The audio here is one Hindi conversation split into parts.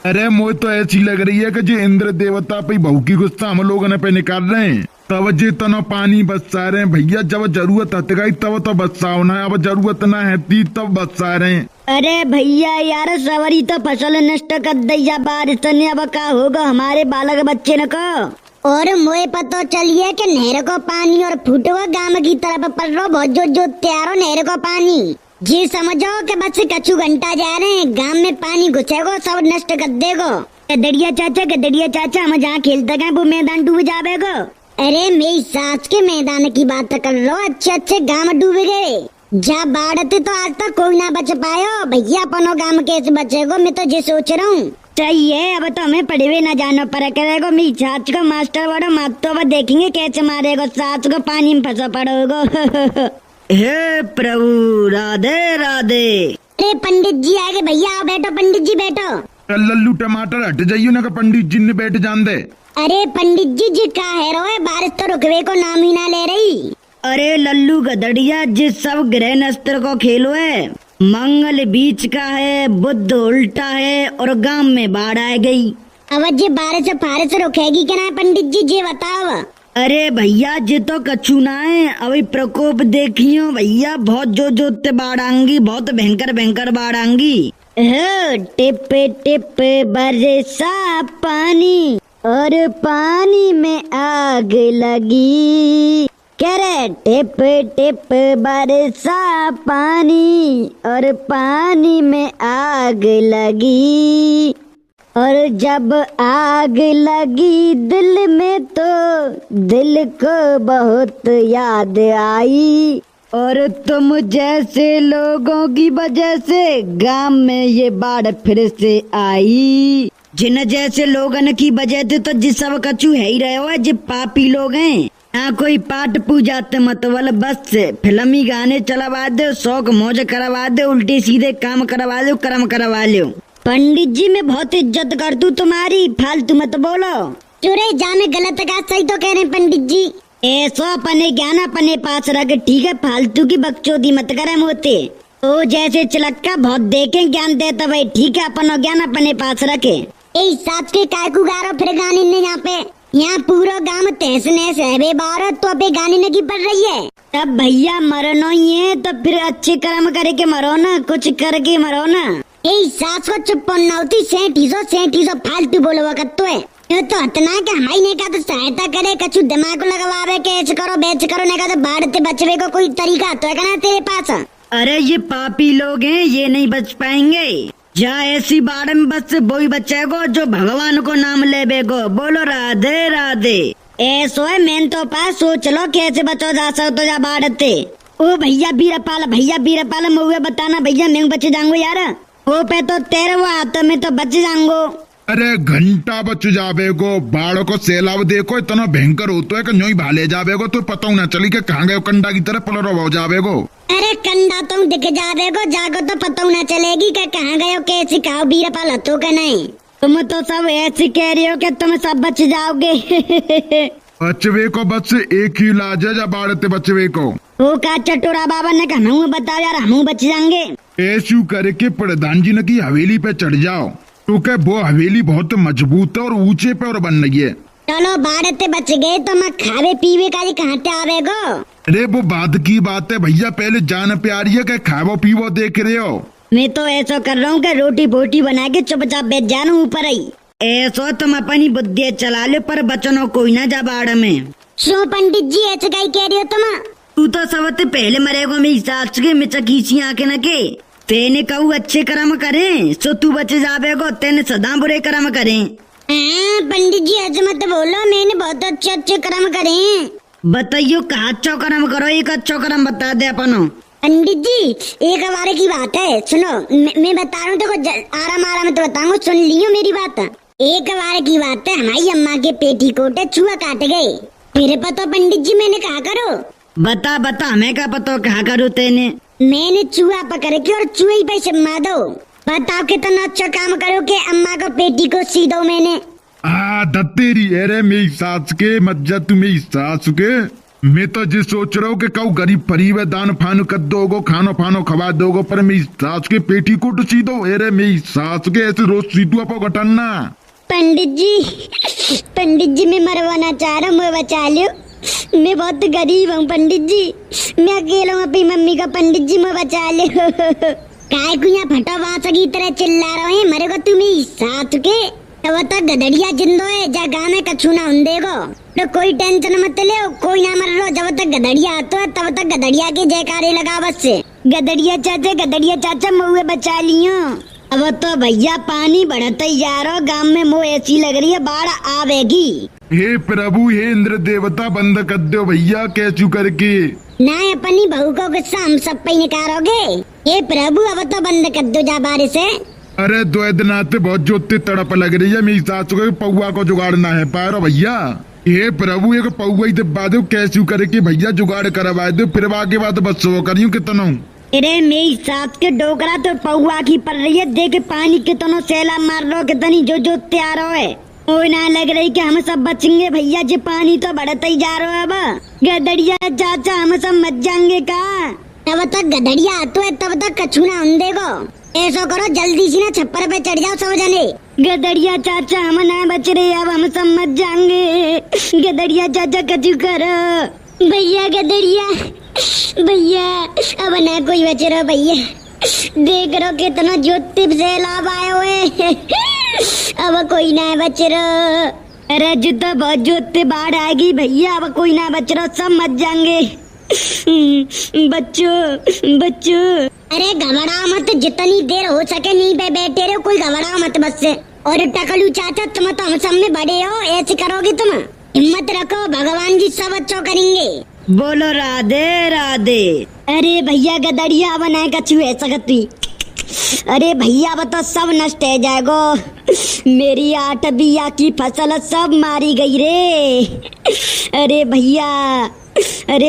अरे मुझे तो ऐसी लग रही है कि जो इंद्र देवता पे बहू की गुस्सा हम लोगों ने पे निकाल रहे हैं। तब जे तना पानी बरसा रहे हैं भैया, जब जरूरत है तब तो बरसाओ ना, अब जरूरत ना है तब बरसा रहे हैं। अरे भैया यार सवरी तो फसल नष्ट कर दैया बारिश ने, अब का होगा हमारे बालक बच्चे न को। और मुझे पता चलिए कि नहर को पानी और फूटवा गांव की तरफ पड़ रहा बहुत जो तैयारो नहर को पानी जी समझो कि बस कछु घंटा जा रहे हैं, गांव में पानी घुसेगो सब नष्ट कर देगो। गदड़िया चाचा हम जहाँ खेलते गए वो मैदान डूब जावेगो। अरे मेरी सास के मैदान की बात कर लो, अच्छे गांव डूब गए। जब बाढ़ थी तो आज तक कोई ना बच पायो भैया, अपनो गांव कैसे बचेगो मैं तो ये सोच रहा हूँ। सही है, अब तो हमें पढ़े हुए न जाना पड़ा करेगो। मेरी सास को मास्टर बड़ो मात तो देखेंगे कैसे मारेगो, सास को पानी में फंसा पड़ोगो। हे प्रभु राधे राधे। अरे पंडित जी आगे भैया, आओ बैठो पंडित जी बैठो। लल्लू टमाटर हट जाइयो ना, पंडित जी ने बैठ जान दे। अरे पंडित जी का है रो, बारिश तो रुकवे को नाम ही ना ले रही। अरे लल्लू गदड़िया, जिस सब ग्रह नस्त्र को खेलो है, मंगल बीच का है, बुध उल्टा है और गांव में बाढ़ आ गई। अब जी बारिश फारिश रुकेगी क्या ना पंडित जी ये बताओ। अरे भैया जे तो कछु ना है, अभी प्रकोप देखियो भैया, बहुत जो बाढ़ आंगी, बहुत भयंकर बाढ़ आंगी। टिप टिप बरसा पानी और पानी में आग लगी। कह रहे टिप टिप बरसा पानी और पानी में आग लगी। और जब आग लगी दिल में तो दिल को बहुत याद आई। और तुम जैसे लोगों की वजह से गांव में ये बाढ़ फिर से आई। जिन जैसे लोगन की वजह से तो जिस सब कछु है ही रहे हो, जो पापी लोग हैं। यहाँ कोई पाठ पूजा मतवल बस फिल्मी गाने चलवा दो, शौक मौज करवा दो, उल्टे सीधे काम करवा दो, कर्म करवा लो। पंडित जी मैं बहुत इज्जत करतू तुम्हारी, फालतू मत बोलो। चुरे जाने गलत का सही तो कह रहे पंडित जी। ऐसा अपने ज्ञान अपने पास रख, ठीक है, फालतू की बकचोदी मत करे मोते। तो जैसे चिलक्का बहुत देखे ज्ञान देता भाई, ठीक है, अपना ज्ञान अपने पास रखे। साथ के काय को गारो फिर गाने ने यहाँ पूरा गांव तहस नहस है बारह, तो अबे गाने लगी पड़ रही है। तब भैया मरना ही है तो फिर अच्छे कर्म करके मरो ना, कुछ करके मरो ना। सास को चुप ना होती, सेठी सो फालतू बोलो वक्त तो है। ये तो हतना के हमारी ने का तो सहायता करे, कछु दिमाग लगावे के ऐसे करो बेच करो, ने का तो बाढ़ से बचने को कोई तरीका तो है ना तेरे पास। अरे ये पापी लोग हैं, ये नहीं बच पाएंगे। जा ऐसी बाढ़ में बस वही बचेगो जो भगवान को नाम लेबे को। बोलो राधे राधे। ऐसो है मैंने तो पास सोच लो कैसे बचो जा सकते जा बाढ़ से। ओ भैया बीरपाल मुझे बताना भैया, मैं बच जाऊंगो यार। वो पे तो तेरे वो हाथों में तो बच जाऊंगो। अरे घंटा बच जावे गो, बाढ़ को सैलाब देखो इतना भयंकर होता है कि न्योई भाले जावे गो, तो पता ना चली के कहाँ गए, कंडा की तरह पलरो हो जावे गो। अरे कंडा तुम दिख जावे गो, जागो तो पता ना चलेगी कि कहाँ गए, कैसे कहो बीरपाल हतो के नहीं। तुम तो सब ऐसे कह रही हो कि तुम सब बच जाओगे। बचवे को बस एक ही इलाज है, जब बाढ़ से बचवे को। वो का चटोरा बाबा ने कहा हम बताओ यार, हम बच जाएंगे। ऐसू करके प्रधान जी ने की हवेली पे चढ़ जाओ, क्योंकि वो हवेली बहुत मजबूत है और ऊंचे पे और बन रही है। चलो बाढ़ से बच गए तो मैं खावे पीवे का कहाँ से आवेगो। अरे वो बाद की बात है भैया, पहले जान प्यारी है कि खावो पीवो देख रहे हो। मैं तो ऐसा कर रहा हूँ कि रोटी बोटी बना के चुपचाप बैठ जाना ऊपर ही। ऐसा तुम अपनी बुद्धि चला लो, पर बचनो कोई ना जा बाढ़ में। सो पंडित जी ऐसे कहीं कह रही हो तुम? तू तो सबसे पहले मरेगो मेरी सास के मिचकीसी आके न के। तेने कहू अच्छे कर्म करें सो तू बच जावेगो, तेने सदा बुरे कर्म करें। पंडित जी ऐसे मत बोलो, मैंने बहुत अच्छे कर्म करे। बताइयो कहा अच्छा कर्म करो, एक अच्छा कर्म बता दे अपनो। पंडित जी एक बार की बात है, सुनो मैं बता रहा हूँ, देखो आराम तो बताऊंगा, सुन लियो मेरी बात। एक बार की बात है, हमारी अम्मा के पेटीकोट चूहा काट गए। फिर पता पंडित जी मैंने कहा करो। बता हमें क्या पता कहा करो तेने। मैंने चूहा पकड़ के और चूहे पे सिम्मा दो। बताओ कितना अच्छा काम करो कि अम्मा को पेटी को सी दो मैंने। दत्तेरी अरे मेरी सास के मज्जा, तू मेरी सास के। मैं तो जी सोच रहा हूँ कि कऊ गरीब फरीब है दान फान कर दोगो खानो फानो खवा दोगो पर मेरी सास के पेटी को तो सी दो अरे मेरी सास के ऐसे रोज सीधु अपो घटना। पंडित जी मैं मरवाना चाह रहा हूँ, मैं बचा लियो। मैं बहुत गरीब हूँ पंडित जी, मैं अकेला हूँ अपनी मम्मी का। पंडित जी मैं बचा लियो। काय को यहाँ फटा बासा की तरह चिल्ला रहे हैं मरे को तुम्हें साथ के तब तक गदड़िया जिंदो है जा गाँव में कछू ना उन देगो तो कोई टेंशन मत ले, कोई ना मर रहो। जब तक गदड़िया आतो है तब तक गदड़िया के जयकारे लगा बस से। गदड़िया चाचा मुझे बचा लियो। अब तो भैया पानी बढ़ता ही जा रहा गांव में, मुँह ऐसी लग रही है बाढ़ आवेगी। हे प्रभु हे इंद्र देवता बंद कर दो भैया कैचू करके ना अपनी बहू को गुस्सा हम सब पे निकालोगे। हे प्रभु अब तो बंद कर दो जा बारिश है। अरे द्वैतनाथ बहुत जोते तड़प लग रही है मेरी सास को पौआ को जुगाड़ना है पारो भैया। हे प्रभु एक पौआ ही दबा दो कैचू करके भैया जुगाड़ करवा दो फिर आगे बात बस वो करियो कितना। अरे मेरी सास के डोकरा तो पौआ की पड़ रही है, देख पानी कितनो सैला मार रो कितनी जो तैयार है। कोई ना लग रही कि हम सब बचेंगे भैया जी, पानी तो बढ़ता ही जा रहा है। अब गदड़िया चाचा हम सब मच जाएंगे का। तब तक गदड़िया आतो है तब तक कछू ना हम देखो। ऐसा करो जल्दी से ना छप्पर पे चढ़ जाओ सब जने। गदड़िया चाचा हम ना बच रहे, अब हम सब मच जाएंगे। गदड़िया चाचा कछू करो भैया। गदड़िया भैया अब ना कोई बच रहा भैया, देख रहो कितना ज्योति से लाभ आए हुए। अब कोई ना बच रहा। अरे जुद्ध बहुत जोते बाढ़ आएगी भैया, अब कोई ना बच रहा, सब मच जाएंगे। बच्चों अरे घबराओ मत, जितनी देर हो सके नहीं पे बैठे रहो, कोई घबराओ मत बस से। और टकलू चाचा तुम तो हम सब में बड़े हो, ऐसे करोगे तुम? हिम्मत रखो, भगवान जी सब अच्छा करेंगे। बोलो राधे राधे। अरे भैया गदड़िया बनाए कछू ऐसा करती। अरे भैया अब तो सब नष्ट हो जाएगो, मेरी 8 बिया की फसल सब मारी गई रे। अरे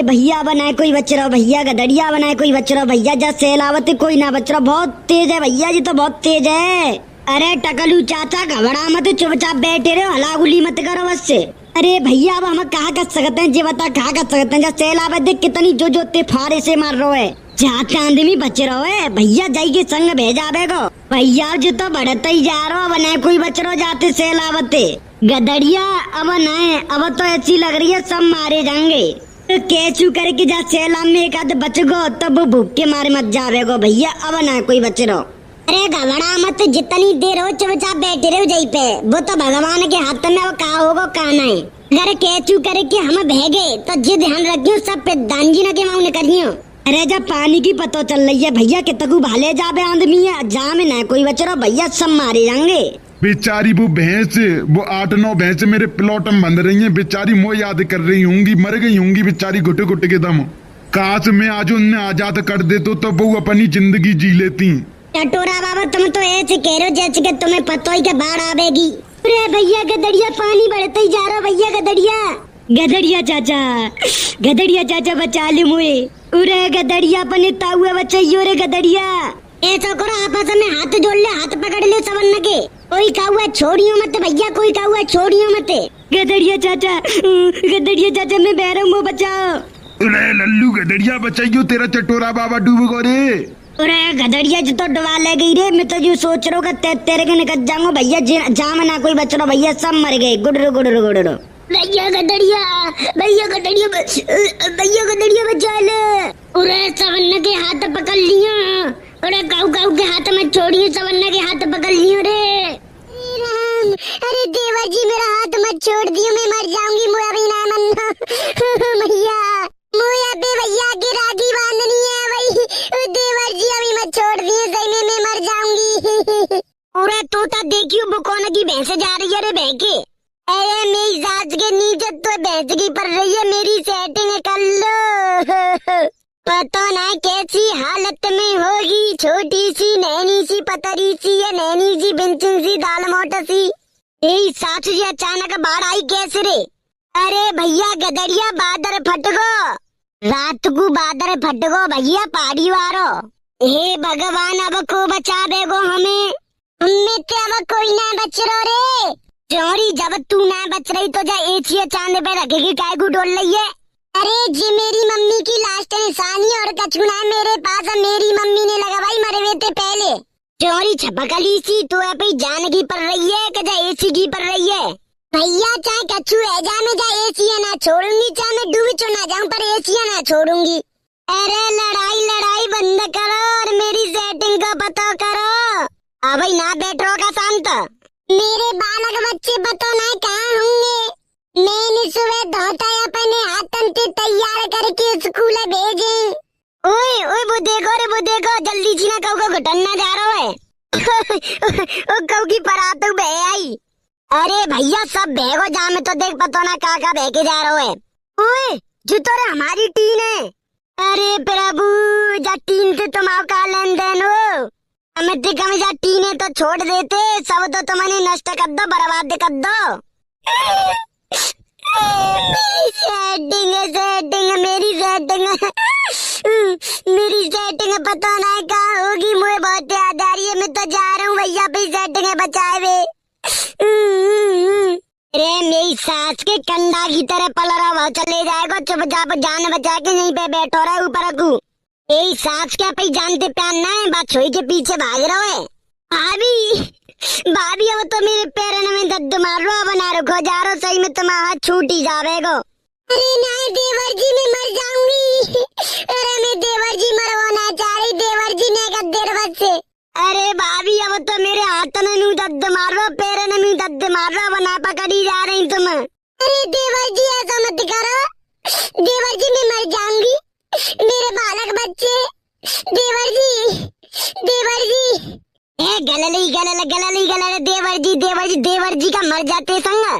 भैया बनाए कोई बच रहा, भैया गदड़िया बनाए कोई बच रहा। भैया जा सैलावत कोई ना बच रहा, बहुत तेज है भैया जी तो बहुत तेज है। अरे टकलू चाचा घबरा मत, चुपचाप बैठे रहो, हलागुली मत करो बस से। अरे भैया अब हम कहा कर सकते हैं, जी बता कहा कर सकते हैं। जब सैलावत देख कितनी जो फारे से मार रहे है, जहाँ आदमी बच रहो है भैया जाई के संग भेजा बेगो। भैया जो तो बढ़ता ही जा रहा, अब न कोई बच रहो जाते सैलावते। गदड़िया अब न, अब तो ऐसी लग रही है सब मारे जाएंगे। तो कैचू करके जा सैलाब में एक आध बच गो तब भूख के मारे मत जावेगो भैया, अब न कोई बच रहो। अरे घबरा मत, जितनी देर हो चुपचाप बैठे रहो जहीं पे, वो तो भगवान के हाथ में, वो कहा होगा कहा नहीं। अगर कैचू करके हम भेगे तो जी ध्यान रखियो सब पे दानजी न के माउने करियो। अरे जब पानी की पतो चल रही है भैया के तकू भाले जाबे आदमी है, जा में ना कोई बच रहा भैया, सब मारे जाएंगे। बेचारी वो भैंस, वो 8-9 भैंस मेरे प्लॉट में बंध रही हैं, बेचारी मोह याद कर रही होंगी, मर गई होंगी बेचारी घुटे घुटे के दम। काश मैं आज उन्हें आजाद कर दे तो वो अपनी जिंदगी जी लेती। टटोरा बाबा तुम तो ऐसे कह रहे हो जैसे कि तुम्हें पता ही कि बाढ़ आवेगी। अरे भैया गदड़िया पानी बढ़ता ही जा रहा भैया। गदड़िया चाचा बचा ले मुझे। उरे गदड़िया पने ताऊए बचाइयो रे गदड़िया। ऐसा करो आपस में हाथ जोड़ ले, हाथ पकड़ ले सबन के। कोई काहुआ छोड़ियो मत भैया, कोई काहुआ छोड़ियो मत। गदड़िया चाचा मैं बह रहा हूँ, बचाओ। अरे लल्लू गदड़िया बचाइयो, तेरा चटोरा बाबा डूब गो रे। अरे गदड़िया जो तो डुबा ले गई रे, मैं तो जो सोच रहा हूँ तेरे के निकल जाऊंगा भैया, जाम ना कोई बच रहा भैया, सब मर गए। गुडरो भैया गदड़िया बचा ले। अरे सवन्न के हाथ पकड़ लियो, अरे काऊ के हाथ में छोड़ियो, सवन्न के हाथ पकड़ लियो रे। अरे देवर जी मेरा हाथ मत छोड़ दियो, मैं मर जाऊंगी। मुआ भी ना मन्ना भैया, मुआ पे भैया की राखी बांधनी है भाई। देवर जी अभी मत छोड़ दिए, सही में मैं मर जाऊंगी। अरे तोता देखियो वो कौन की भैंस जा रही है रे बहके। अरे मेरी सास के नीचे तो भैंस की पड़ रही है, मेरी सेटिंग कर लो। पता ना कैसी हालत में होगी, छोटी सी नैनी सी पतरी सी या नैनी सी बिंचिन सी दाल मोटा सी। यही सास जी अचानक बाढ़ आई कैसे रे? अरे भैया गदड़िया बादर फटगो, रात को बादर फटगो भैया पहाड़ी वारो। हे भगवान अब को बचा देगो हमें ते अब कोई ना बच रो रे। चोरी जब तू ना बच रही तो जा एचिया चांद पे रखेगी, काय को डोल रही है। अरे जी मेरी मम्मी की लास्ट निशानी और कछुना है मेरे पास। मेरी मम्मी ने लगवाई मरे हुए थे पहले। चोरी छपकली सी तो है भाई जान की पड़ रही है कजा एसी की पड़ रही है। भैया चाहे कछु है जा मैं जा एसी ना छोड़ूंगी, चाहे मैं डूबी चो ना जाऊं पर एसी ना छोड़ूंगी। अरे लड़ाई लड़ाई बंद करो और मेरी सेटिंग का पता करो। अब भाई ना बैठो का शांत। मेरे बालक बच्चे पता नहीं कहाँ होंगे। मैंने सुबह धोता अपने हाथन से तैयार करके स्कूल भेजे। ओए ओए वो देखो जल्दी जी ना कऊ को घटना जा रहा है। ओ कऊ की परात तो बह आई। अरे भैया सब भेगो जा में तो देख पतो ना का बह के जा रहा है। ओए जो तो हमारी टीन है। अरे प्रभु जा टीन से तुम्हारा का लेन देन हो। हमें कम जा टीन है तो छोड़ देते, सब तो तुमने नष्ट कर दो बर्बाद कर दो। मेरी सेटिंग पता नहीं कहाँ होगी। मुझे बहुत याद आ रही है। मैं तो जा रहा हूँ भैया भी सेटिंग बचाए वे। अरे मेरी सास के कंधा की तरह पलरा हुआ चले जाएगा। चुपचाप जान बचा के यहीं पे बैठो रहा ऊपर रखू। यही सास क्या पे जानते पहनना है, बात छोई के पीछे भाग रहा है। भाभी अब तो मेरे पैरों में दर्द मार रो बना रखो जा रो सही में तुम्हारा हाथ छूट ही जावेगो। अरे नहीं देवर जी मैं मर जाऊंगी। अरे मैं देवर जी मरवाना चाह रही, देवर जी ने कर देर बस से। अरे भाभी अब तो मेरे हाथ में नू दर्द मार रो पैरों में दर्द मार रो बना पकड़ी जा रही तुम। अरे देवर जी ऐसा मत करो, देवर जी मैं मर जाऊंगी। मेरे बालक बच्चे देवर जी देवर जी का मर जाते संग।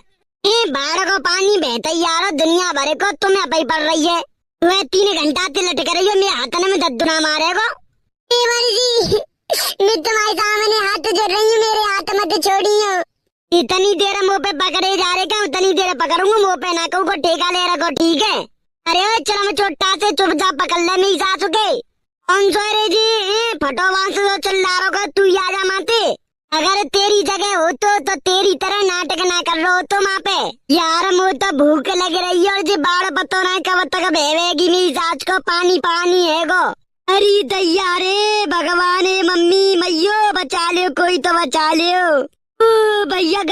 बाढ़ को पानी बहता यारो दुनिया भरे को तुम्हें अपई पड़ रही है। वह 3 घंटा से लटक रही हो मेरे हाथ में दद्दुना मारेगो। देवर जी मैं तुम्हारे सामने हाथ जोड़ रही हूँ, मेरे हाथ मत छोड़ियो। इतनी देर मुँह पे पकड़े जा रहे क्या, उतनी देर पकड़ूंगा मुँह पे ना कहूँ को ठेका ले रखो ठीक है। अरे चलो छोटा से चुपचाप पकड़ ले मेरी सासू के। रे जी फटो वहां से चिल्ला रहा तू आ जा माते। अगर तेरी जगह हो तो तेरी तरह नाटक ना कर रहे हो तो वहाँ पे। यार मुझे तो भूख लग रही है और जी बाढ़ पतो ना कब तक बहेगी मेरी सास को पानी है गो। अरे दैया रे भगवान मम्मी मैयो बचा लियो, कोई तो बचा लियो। ओ भैया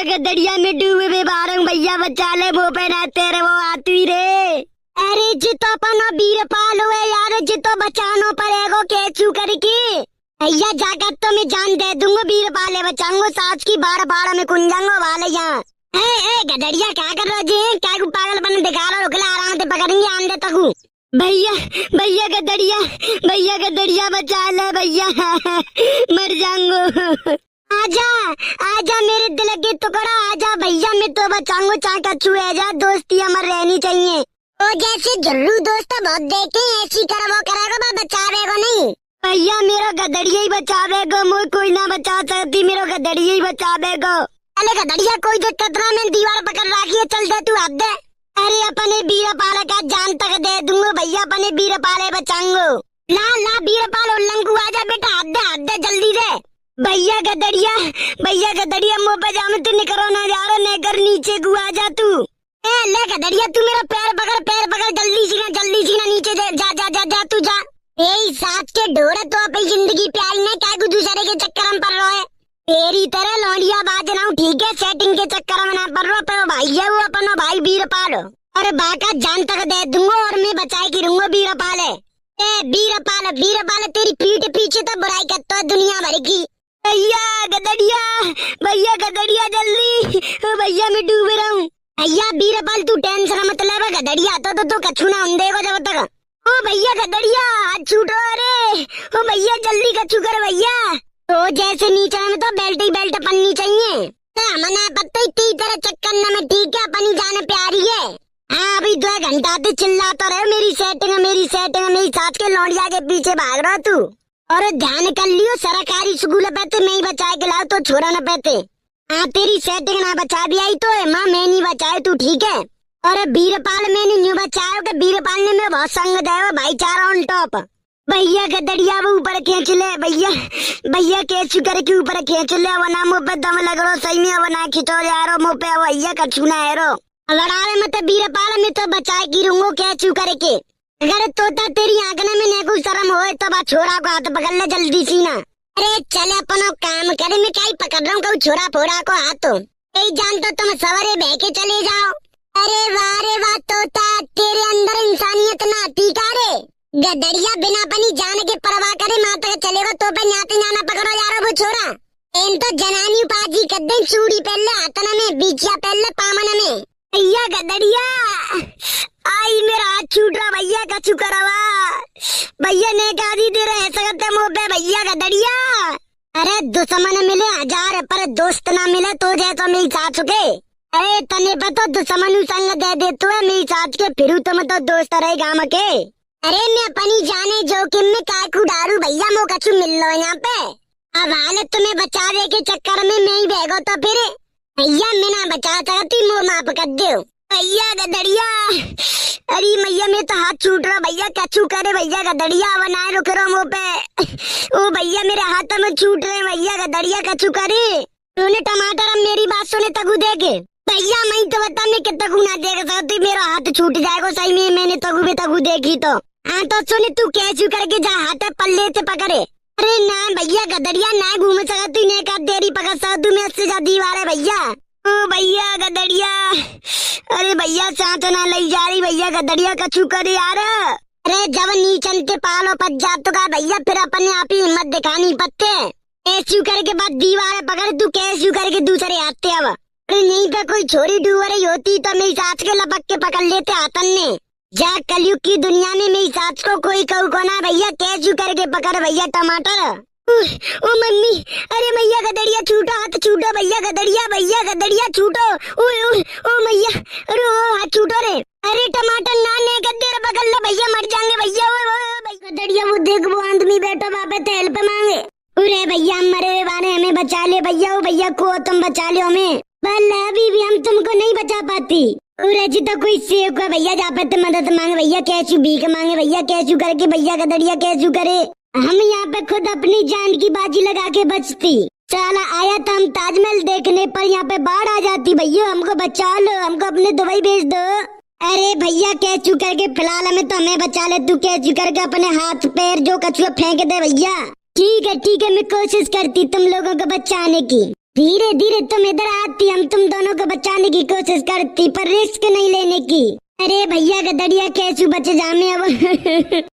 गदड़िया में डूबे में बारह भैया बचा ले वो पे ना तेरे वो आती रे। अरे जितो अपनो बीर पालो है यार, जितो बचानो पड़ेगो कैचू करके। भैया जाकर तो मैं जान दे दूंगा, बीर पाले बचाऊंगा सास की बाड़ में कुंजाऊंगा वाले यहाँ। गदड़िया क्या कर रहा जी, क्या पागल बन दिखा रहा, रुकला आराम से पकड़ेंगे आंधे तक। भैया गदड़िया बचा ले भैया मर जाऊंगो। आजा मेरे दिल के टुकड़ा आजा भैया, मैं तो बचाऊंगा चाहे कछु है जा, दोस्ती अमर रहनी चाहिए। ओ जैसे जल्लू दोस्त बहुत देखे ऐसी कर वो करेगा बचावेगो नहीं। भैया मेरा गदड़िया ही बचावेगो, मुझे कोई ना बचा सकती, मेरा गदड़िया ही बचावेगो। अरे गदड़िया कोई दिक्कत ना, मैं दीवार पकड़ रखी है, चल दे तू हाथ दे। अरे अपने बीर पाले का जान तक दे दूंगा भैया, अपने बीर पाले बचाऊंगो। ला बीर पाल उल्लंघू आजा बेटा, हाथ दे जल्दी दे। भैया गदड़िया मुँह पे जाम तू निकरो ना जा रहा, नेकर नीचे गुआ जा तू। ले गदड़िया तू मेरा पैर पकड़ जल्दी सीना नीचे जा तू जा। यही साथ के ढोरे तो अपनी जिंदगी प्यारी ने क्या दूसरे के चक्कर में पड़ रहा है। तेरी तरह लौंडिया बाज ना हूँ ठीक है, सेटिंग के चक्कर में ना पड़ रहा, पर भाई है वो अपना भाई बीर पाल। अरे बाका जान तक दे दूंगा और मैं बचाए की रहूंगा बीर पाले। बीर पाल तेरी पीठ पीछे तो बुराई करता है दुनिया भर की। भैया गदड़िया जल्दी, भैया मैं डूब रहा हूँ। भैया बीर पाल तू टेंशन मत ले, गदड़िया तो कछु ना हम देगा जब तक। ओ भैया गदड़िया हाथ छूटो, अरे ओ भैया जल्दी कछु कर भैया। तो जैसे नीचे में तो बेल्ट पन्नी चाहिए। मना पत्ता इतनी तरह चक्कर न में ठीक है, अपनी जान प्यारी है। हाँ अभी 2 घंटा से चिल्लाता रहे मेरी सेटिंग मेरी सास के लौंडिया के पीछे भाग रहा तू। और ध्यान कर लियो सरकारी स्कूल पे तो मैं ही बचाए के लाओ तो छोड़ा न पाते। हाँ तेरी सेटिंग ना बचा भी आई तो माँ मैं नहीं बचाए तू ठीक है। और बीरपाल मैंने न्यू बचाया कि बीरपाल ने मैं बहुत संग दिया भाईचारा ऑन टॉप। भैया गदड़िया वो ऊपर खींच ले भैया कैचू करके ऊपर खींच ले, वरना मुँह पे दम लग रो सही में, वरना खिंचो यारो मुँह पे भैया कछु ना है रो। लड़ावे मत बीरपाल, मैं तो बचाए गिरूंगो कैचू करके। अगर तोता तेरी आंखने में नेको शर्म होए तो बा छोरा को हाथ पकड़ ले जल्दी सी ना। अरे चले अपनो काम करे, मैं क्या ही पकड़ रहा हूँ कहूँ छोरा फोरा को हाथों। यही जान तो तुम सवरे बह के चले जाओ। अरे वाह तोता, तेरे अंदर इंसानियत ना आती का रे। गदड़िया बिना अपनी जान के परवाह करे माता के चलेगा तो पे न्याते न्याना पकड़ो यारो वो छोरा। इन तो जनानी पाजी कद्दे चूड़ी पहले हाथन में, बीचिया पहले पामन में। भैया गदड़िया आई, मेरा हाथ छूट रहा भैया, कछु करवा भैया ने गादी दे रहे सकते मुँह पे भैया गदड़िया। अरे दुश्मन मिले 1000 पर दोस्त ना मिले तो जैसा मेरी चाच के। अरे तने पे तो दुश्मन संग दे देते है मेरी चाच के, फिर तुम तो दोस्त रहे गाँव के। अरे मैं अपनी जाने जोखिम में काकू डारू भैया, मो कछु मिल लो यहाँ पे। अब हालत तुम्हें बचावे के चक्कर में मैं ही बहगो तो फिर भैया मैं ना बचा सकती, मुँह माफ कर दो भैया गदड़िया। अरे मैया मैं तो हाथ छूट रहा भैया, कछु करे भैया गदड़िया, बनाए रुक रहा मुँह पे। ओ भैया मेरे हाथ में छूट रहे भैया गदड़िया, कछु करे। तूने टमाटर अब मेरी बात सुने तगू देके भैया, मैं तो बता मैं कितना गुना देख सकती, मेरा हाथ छूट जाएगा सही में, मैंने तगू देखी तो। हाँ तो सुने तू कैसे करके जा हाथ पल्ले से पकड़े। अरे ना भैया गदड़िया ना घूम सकती, ने का देरी पकड़ सकती मैं, इससे ज्यादा दीवार है भैया। ओ भैया गदड़िया, अरे भैया साथ ना ले जा रही भैया गदड़िया, कछु करे यार। अरे जब नीचन के पालो पच जा तो का भैया, फिर अपने आप ही हिम्मत दिखानी पत्ते। ऐसी करके बाद दीवार पकड़ तू, कैसे करके दूसरे आते अब। अरे नहीं पे कोई छोरी डूब रही होती तो मेरी सास के लपक के पकड़ लेते हाथन ने। जा कलयुग की दुनिया में मेरी सास को कोई कहू को ना भैया, कैसे करके पकड़ भैया टमाटर। ओ मम्मी, अरे भैया गदड़िया छूटो, हाथ छूटो भैया गदड़िया छूटो। ओ मैया, अरे ओ हाथ छूटो रे। अरे टमाटर ना ने गद्दे पकड़ ले भैया, मर जाएंगे भैया। ओ गदड़िया वो देख वो आदमी बैठो बापे तो हेल्प मांगे। अरे भैया मरे वाले हमें बचा ले भैया, ओ भैया को तुम बचा लो हमें, भला अभी भी हम तुमको नहीं बचा पाती। अरे जी तो कोई सेव का भैया जा पे मदद मांगे भैया, कैसे भीख मांगे भैया, कैसे करके भैया गदड़िया कैसे करे। हम यहाँ पे खुद अपनी जान की बाजी लगा के बचती। साला आया था हम ताजमहल देखने पर, यहाँ पे बाढ़ आ जाती भैया, हमको बचा लो, हमको अपने दुबई भेज दो। अरे भैया कैचू करके फिलहाल हमें तो हमें बचा ले, तू कैचू करके अपने हाथ पैर जो कछुआ फेंक दे भैया। ठीक है मैं कोशिश करती तुम लोगों को बचाने की। धीरे धीरे तुम इधर आती, हम तुम दोनों को बचाने की कोशिश करती, पर रिस्क नहीं लेने की। अरे भैया गदड़िया कैचू बच जामे अब।